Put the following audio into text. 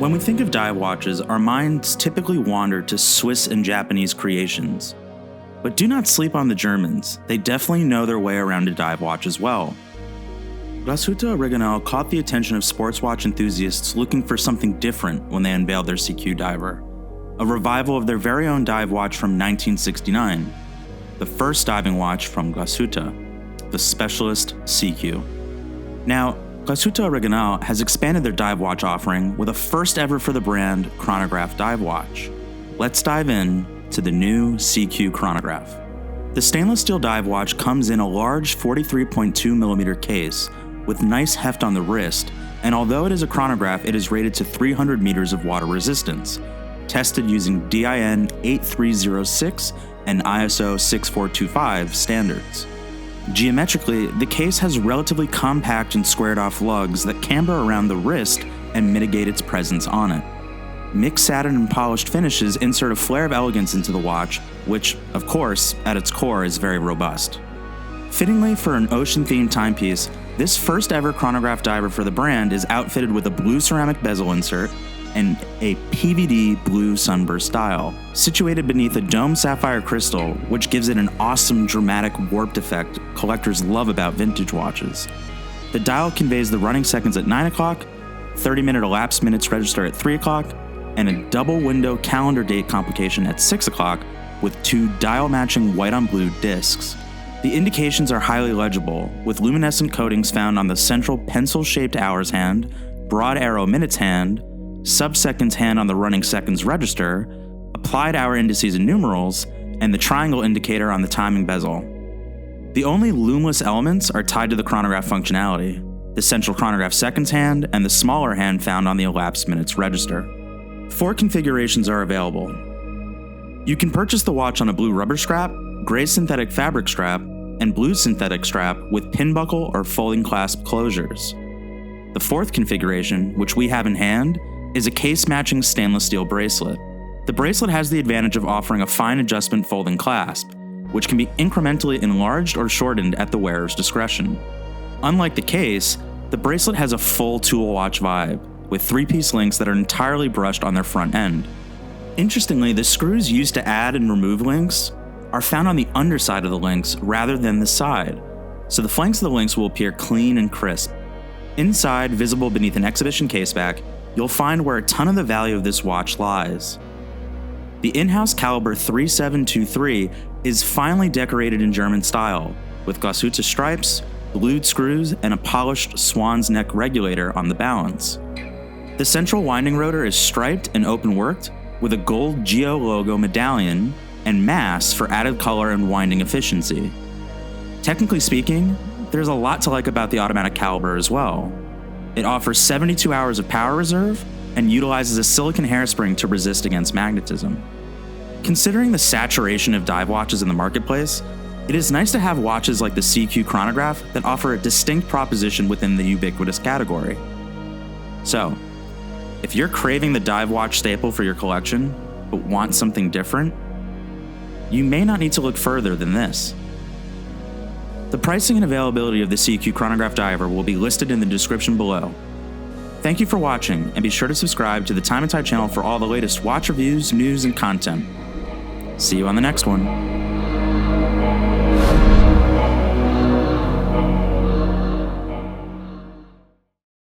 When we think of dive watches, our minds typically wander to Swiss and Japanese creations. But do not sleep on the Germans, they definitely know their way around a dive watch as well. Glashütte Original caught the attention of sports watch enthusiasts looking for something different when they unveiled their SeaQ diver, a revival of their very own dive watch from 1969, the first diving watch from Glashütte, the Spezialist SeaQ. Now, Glashütte Original has expanded their dive watch offering with a first ever for the brand chronograph dive watch. Let's dive in to the new SeaQ Chronograph. The stainless steel dive watch comes in a large 43.2mm case with nice heft on the wrist, and although it is a chronograph, it is rated to 300 meters of water resistance, tested using DIN 8306 and ISO 6425 standards. Geometrically, the case has relatively compact and squared off lugs that camber around the wrist and mitigate its presence on it. Mixed satin and polished finishes insert a flare of elegance into the watch, which, of course, at its core is very robust. Fittingly for an ocean-themed timepiece, this first ever chronograph diver for the brand is outfitted with a blue ceramic bezel insert and a PVD blue sunburst dial, situated beneath a dome sapphire crystal, which gives it an awesome dramatic warped effect collectors love about vintage watches. The dial conveys the running seconds at 9 o'clock, 30-minute elapsed minutes register at 3 o'clock, and a double window calendar date complication at 6 o'clock with 2 dial-matching white-on-blue discs. The indications are highly legible, with luminescent coatings found on the central pencil-shaped hours hand, broad arrow minutes hand, sub-seconds hand on the running seconds register, applied hour indices and numerals, and the triangle indicator on the timing bezel. The only lumeless elements are tied to the chronograph functionality, the central chronograph seconds hand and the smaller hand found on the elapsed minutes register. 4 configurations are available. You can purchase the watch on a blue rubber strap, gray synthetic fabric strap, and blue synthetic strap with pin buckle or folding clasp closures. The 4th configuration, which we have in hand, is a case-matching stainless steel bracelet. The bracelet has the advantage of offering a fine adjustment folding clasp, which can be incrementally enlarged or shortened at the wearer's discretion. Unlike the case, the bracelet has a full tool watch vibe, with 3-piece links that are entirely brushed on their front end. Interestingly, the screws used to add and remove links are found on the underside of the links rather than the side, so the flanks of the links will appear clean and crisp. Inside, visible beneath an exhibition caseback, you'll find where a ton of the value of this watch lies. The in-house caliber 3723 is finely decorated in German style, with Glashütte stripes, blued screws, and a polished swan's neck regulator on the balance. The central winding rotor is striped and open-worked, with a gold Geo logo medallion and mass for added color and winding efficiency. Technically speaking, there's a lot to like about the automatic caliber as well. It offers 72 hours of power reserve and utilizes a silicon hairspring to resist against magnetism. Considering the saturation of dive watches in the marketplace, it is nice to have watches like the SeaQ Chronograph that offer a distinct proposition within the ubiquitous category. So, if you're craving the dive watch staple for your collection, but want something different, you may not need to look further than this. The pricing and availability of the SeaQ Chronograph diver will be listed in the description below. Thank you for watching, and be sure to subscribe to the Time+Tide channel for all the latest watch reviews, news, and content. See you on the next one.